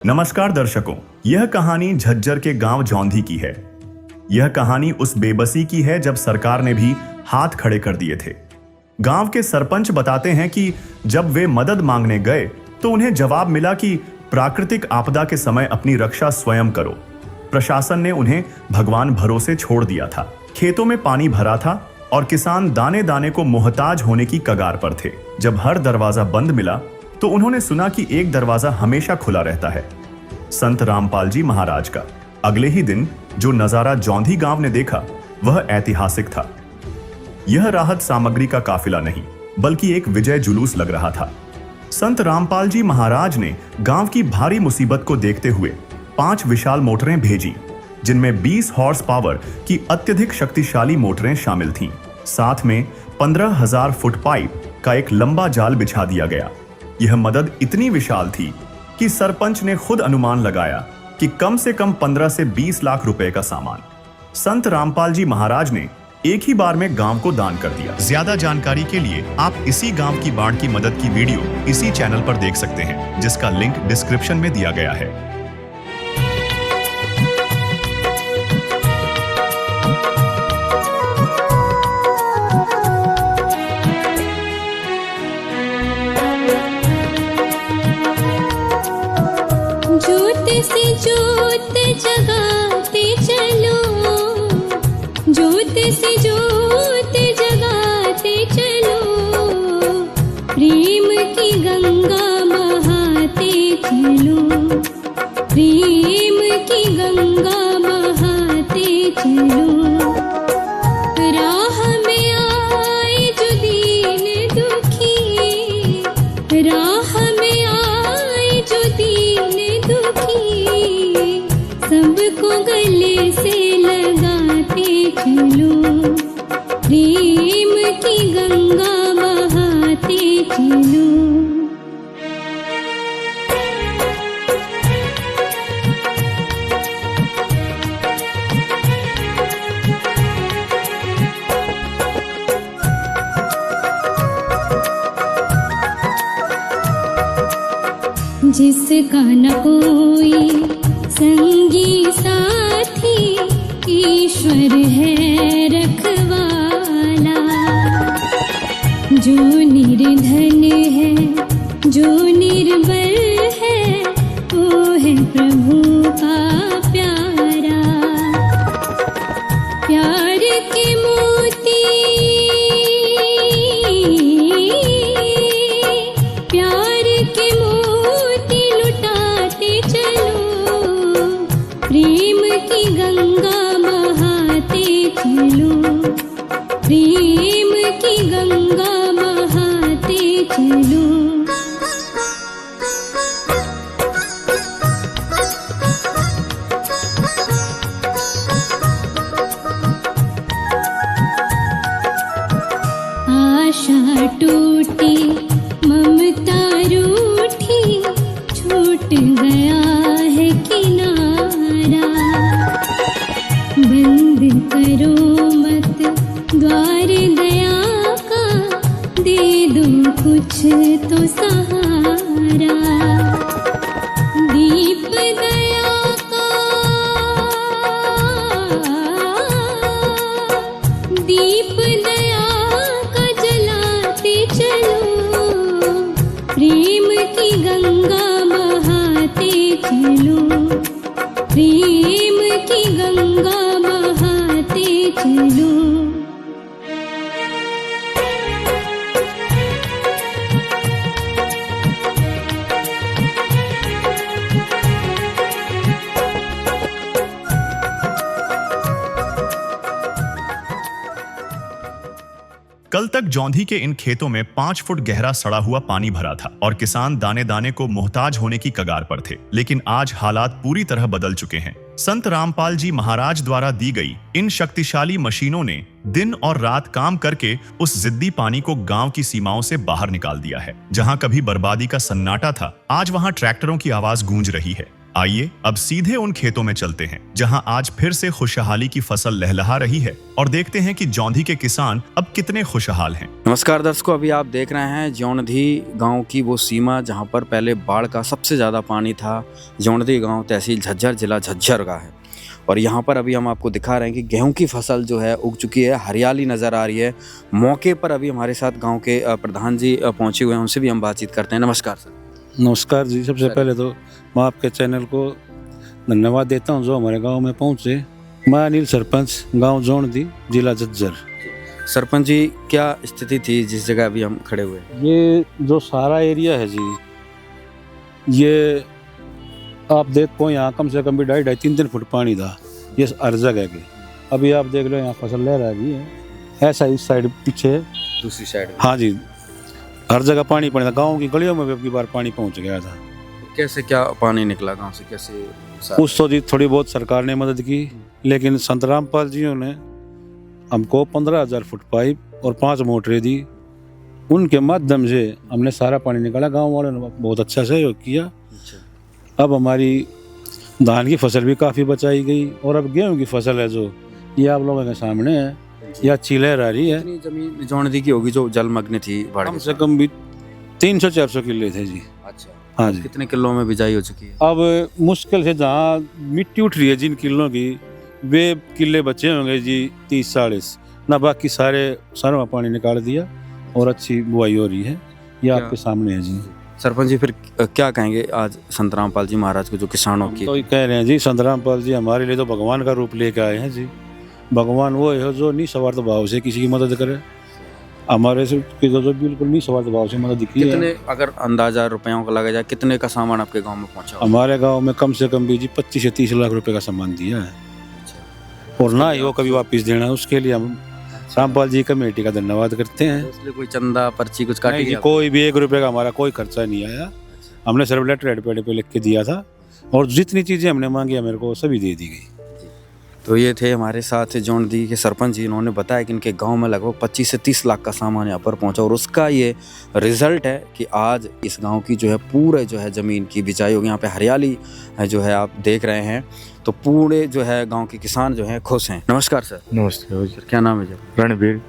नमस्कार दर्शकों, यह कहानी झज्जर के गांव जौंधी की है। यह कहानी उस बेबसी की है जब सरकार ने भी हाथ खड़े कर दिए थे। गांव के सरपंच बताते हैं कि जब वे मदद मांगने गए तो उन्हें जवाब मिला कि प्राकृतिक आपदा के समय अपनी रक्षा स्वयं करो। प्रशासन ने उन्हें भगवान भरोसे छोड़ दिया था। खेतों में पानी भरा था और किसान दाने दाने को मोहताज होने की कगार पर थे। जब हर दरवाजा बंद मिला तो उन्होंने सुना कि एक दरवाजा हमेशा खुला रहता है, संत रामपाल जी महाराज का। अगले ही दिन जो नजारा जौंधी गांव ने देखा वह ऐतिहासिक था। यह राहत सामग्री का काफिला नहीं बल्कि एक विजय जुलूस लग रहा था। संत रामपाल जी महाराज ने गांव की भारी मुसीबत को देखते हुए 5 विशाल मोटरें भेजी, जिनमें 20 हॉर्स पावर की अत्यधिक शक्तिशाली मोटरें शामिल थीं। साथ में 15,000 फुट पाइप का एक लंबा जाल बिछा दिया गया। यह मदद इतनी विशाल थी कि सरपंच ने खुद अनुमान लगाया कि कम से कम 15 से 20 लाख रुपए का सामान संत रामपाल जी महाराज ने एक ही बार में गांव को दान कर दिया। ज्यादा जानकारी के लिए आप इसी गांव की बाढ़ की मदद की वीडियो इसी चैनल पर देख सकते हैं, जिसका लिंक डिस्क्रिप्शन में दिया गया है। ज्योत से ज्योत जगाते चलो, ज्योत से ज्योत जगाते चलो, प्रेम की गंगा बहाते चलो, प्रेम की गंगा बहाते चलो। राह में आए जो दीन दुखी, राह में आए जो दीन दुखी, सबको गले से लगाते चलो, प्रेम की गंगा बहाते चलो। जिसका न कोई संगी साथी, ईश्वर है रखवाला। जो निर्धन है, जो निर्बल है, वो है प्रभु का प्यारा। प्यार के मोती, प्यार के मोती लुटाते चलो, प्रेम की गंगा बहाते चलो, प्रेम की गंगा बहाते चलो। आशा टूटी, ममता रूठी, छूट गया है किनारा। बंद करो मत द्वार दया का, दे दो कुछ तो सहारा। दीप दया का, दीप दया का जलाते चलो, प्रेम की गंगा बहाते चलो, प्रेम की गंगा बहाते चलो। कल तक जौंधी के इन खेतों में 5 फुट गहरा सड़ा हुआ पानी भरा था और किसान दाने दाने को मोहताज होने की कगार पर थे। लेकिन आज हालात पूरी तरह बदल चुके हैं। संत रामपाल जी महाराज द्वारा दी गई इन शक्तिशाली मशीनों ने दिन और रात काम करके उस जिद्दी पानी को गांव की सीमाओं से बाहर निकाल दिया है। जहां कभी बर्बादी का सन्नाटा था, आज वहां ट्रैक्टरों की आवाज गूंज रही है। आइए अब सीधे उन खेतों में चलते हैं जहां आज फिर से खुशहाली की फसल लहलहा रही है और देखते हैं कि जौंधी के किसान अब कितने खुशहाल हैं। नमस्कार दर्शकों, अभी आप देख रहे हैं जौंधी गांव की वो सीमा जहां पर पहले बाढ़ का सबसे ज़्यादा पानी था। जौंधी गांव तहसील झज्जर, जिला झज्जर का है और यहाँ पर अभी हम आपको दिखा रहे हैं कि गेहूं की फसल जो है उग चुकी है, हरियाली नज़र आ रही है। मौके पर अभी हमारे साथ गाँव के प्रधान जी पहुँचे हुए हैं, उनसे भी हम बातचीत करते हैं। नमस्कार सर। नमस्कार जी। सबसे पहले तो मैं आपके चैनल को धन्यवाद देता हूं जो हमारे गांव में पहुंचे। मैं अनिल, सरपंच गांव जौंधी, जिला झज्जर। सरपंच जी, क्या स्थिति थी जिस जगह अभी हम खड़े हुए? ये जो सारा एरिया है जी, ये आप देखो यहाँ कम से कम भी 2.5-3 फुट पानी था ये हर जगह के। अभी आप देख लो यहाँ फसल लहरा रही है, ऐसा इस साइड पीछे दूसरी साइड? हाँ जी, हर जगह पानी पड़ा था। गाँव की गलियों में भी अब की बार पानी पहुँच गया था। कैसे क्या पानी निकला गांव से, कैसे? उस तो जी थोड़ी बहुत सरकार ने मदद की, लेकिन संत रामपाल जियों ने हमको 15,000 फुट पाइप और 5 मोटरें दी। उनके माध्यम से हमने सारा पानी निकाला। गांव वालों ने बहुत अच्छा सहयोग किया। अब हमारी धान की फसल भी काफ़ी बचाई गई और अब गेहूं की फसल है जो ये आप लोगों के सामने है, यह अच्छी लहरा रही है। कितनी जमीन जौंधी की होगी जो जलमग्न थी? कम से कम भी 300-400 किले थे जी। अच्छा, हाँ जी। कितने किलो में बिजाई हो चुकी है? अब मुश्किल से जहाँ मिट्टी उठ रही है जिन किलों की, वे किले बचे होंगे जी 30-40 ना, बाकी सारों में पानी निकाल दिया और अच्छी बुआई हो रही है। ये आपके सामने है जी। सरपंच जी, फिर क्या कहेंगे आज संत रामपाल जी महाराज को जो किसानों की? तो कह रहे हैं जी, संत रामपाल जी हमारे लिए तो भगवान का रूप लेके आए हैं जी। भगवान वो है जो निस्वार्थ भाव से किसी की मदद करे। हमारे से जो बिल्कुल निस्वार्थ भाव से मदद की है। कितने, अगर अंदाजा रुपयों का लगा जाए, कितने का सामान आपके गांव में पहुंचा? हमारे गांव में कम से कम भी जी 25 से 30 लाख रुपए का सामान दिया है और ना ही वो कभी वापस देना है। उसके लिए हम रामपाल जी कमेटी का धन्यवाद करते हैं। इसलिए कोई चंदा पर्ची कुछ नहीं काटी जी, गया? कोई भी 1 रुपए का हमारा कोई खर्चा नहीं आया। हमने सिर्फ लेटर हेड पे लिख के दिया था और जितनी चीज़ें हमने मांगी मेरे को सभी दे दी गई। तो ये थे हमारे साथ जौंधी के सरपंच जी। इन्होंने बताया कि इनके गांव में लगभग 25 से 30 लाख का सामान यहाँ पर पहुंचा और उसका ये रिजल्ट है कि आज इस गांव की जो है पूरे जो है ज़मीन की बिजाई होगी। यहाँ पे हरियाली है जो है आप देख रहे हैं, तो पूरे जो है गांव के किसान जो हैं खुश हैं। नमस्कार सर। नमस्ते सर, क्या नाम है जी? रणबीर।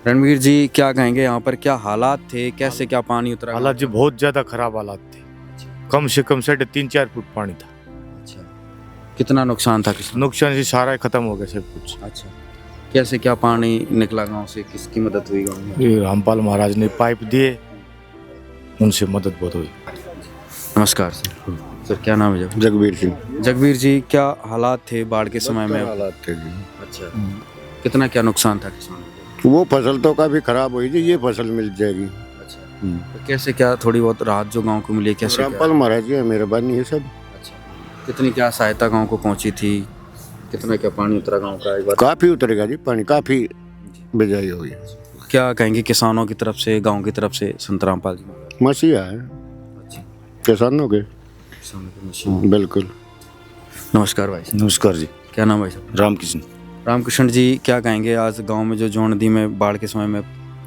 रणवीर जी, क्या कहेंगे यहाँ पर क्या हालात थे, कैसे क्या पानी उतरा? हालात जी बहुत ज्यादा खराब हालात थे। कम से कम 3.5-4 फुट पानी था। अच्छा, कितना नुकसान था? किसान नुकसान से सारा खत्म हो गया सब कुछ। अच्छा, कैसे क्या पानी निकला गांव से, किसकी मदद हुई गांव में? ये रामपाल महाराज ने पाइप दिए, उनसे मदद बहुत हुई। नमस्कार सर। सर, क्या नाम है? जगबीर सिंह। जगबीर जी, क्या हालात थे बाढ़ के समय में? हालात थे जी। अच्छा, कितना क्या नुकसान था किसानों को? वो फसल तो काफी खराब हुई थी, ये फसल मिल जाएगी। अच्छा, तो कैसे क्या थोड़ी बहुत राहत जो गांव को मिली, कैसे क्या? रामपाल महाराज जी मेहरबानी है सब। अच्छा, कितनी क्या सहायता गांव को पहुंची थी, कितना क्या पानी उतरा गांव का? एक बार काफी उतरेगा जी पानी, काफी बिजाई हुई। क्या कहेंगे किसानों की तरफ से, गांव की तरफ से संत रामपाल जी? मसीहा है अच्छा, किसानों के। किसानों की मशीन। बिल्कुल। नमस्कार भाई साहब। नमस्कार जी। क्या नाम भाई साहब? रामकृष्ण। रामकृष्ण जी, क्या कहेंगे आज गांव में जो जौंधी में बाढ़ के समय में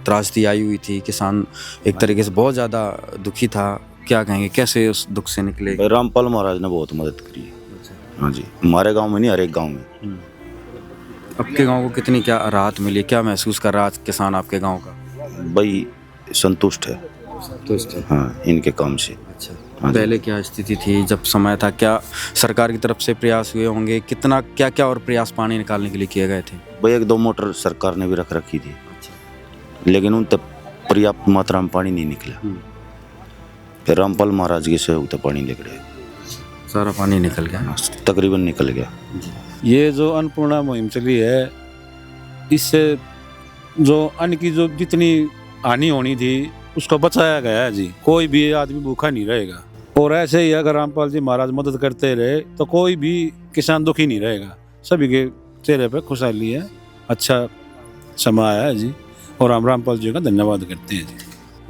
त्रासदी आई हुई थी, किसान एक तरीके से बहुत ज़्यादा दुखी था, क्या कहेंगे कैसे उस दुख से निकले? रामपाल महाराज ने बहुत मदद करी है। हाँ जी, हमारे गांव में नहीं, हर एक गांव में। आपके गांव को कितनी क्या राहत मिली, क्या महसूस कर रहा है किसान आपके गांव का? भाई संतुष्ट है। संतुष्ट है। हाँ, इनके काम से। अच्छा, हाँ जी। पहले क्या स्थिति थी जब समय था, क्या सरकार की तरफ से प्रयास हुए होंगे, कितना क्या क्या और प्रयास पानी निकालने के लिए किए गए थे? भाई 1-2 मोटर सरकार ने भी रख रखी थी, अच्छा, लेकिन उन तक पर्याप्त मात्रा में पानी नहीं निकला। फिर रामपाल महाराज के से उतना पानी निकले, सारा पानी निकल गया। तकरीबन निकल गया। ये जो अन्नपूर्णा मुहिम चली है, इससे जो अन्न की जो जितनी हानि होनी थी उसको बचाया गया है जी। कोई भी आदमी भूखा नहीं रहेगा और ऐसे ही अगर रामपाल जी महाराज मदद करते रहे तो कोई भी किसान दुखी नहीं रहेगा। सभी के चेहरे पे खुशहाली है, अच्छा समय आया है जी और हम रामपाल जी का धन्यवाद करते हैं जी।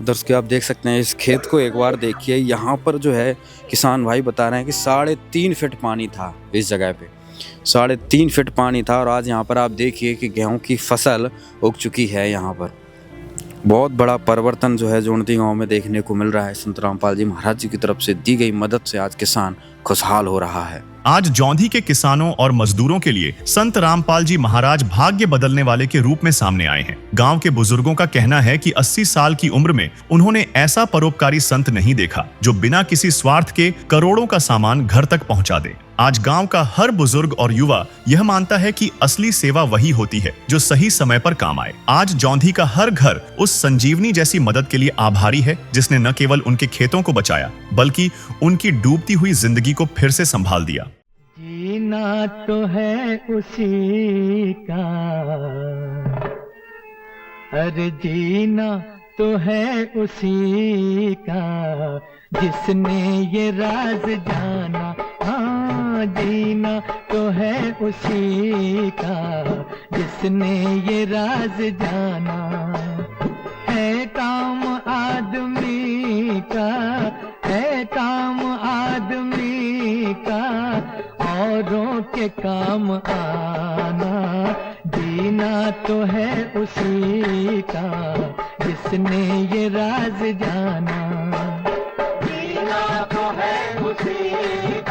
दर्शकों, आप देख सकते हैं इस खेत को एक बार देखिए। यहाँ पर जो है किसान भाई बता रहे हैं कि 3.5 फीट पानी था इस जगह पे, 3.5 फीट पानी था और आज यहाँ पर आप देखिए कि गेहूं की फसल उग चुकी है यहाँ पर। बहुत बड़ा परिवर्तन जो है जोंधी गांव में देखने को मिल रहा है। संत रामपाल जी महाराज जी की तरफ से दी गई मदद से आज किसान खुशहाल हो रहा है। आज जौंधी के किसानों और मजदूरों के लिए संत रामपाल जी महाराज भाग्य बदलने वाले के रूप में सामने आए हैं। गांव के बुजुर्गों का कहना है कि 80 साल की उम्र में उन्होंने ऐसा परोपकारी संत नहीं देखा जो बिना किसी स्वार्थ के करोड़ों का सामान घर तक पहुंचा दे। आज गांव का हर बुजुर्ग और युवा यह मानता है कि असली सेवा वही होती है जो सही समय पर काम आए। आज जौंधी का हर घर उस संजीवनी जैसी मदद के लिए आभारी है जिसने न केवल उनके खेतों को बचाया बल्कि उनकी डूबती हुई जिंदगी को फिर से संभाल दिया। जीना तो है उसी का, अरे जीना तो है उसी का जिसने ये राज जाना। हाँ, जीना तो है उसी का जिसने ये राज जाना। है काम आदमी का, है काम आदमी का औरों के काम आना। जीना तो है उसी का जिसने ये राज जाना। जीना तो है उसी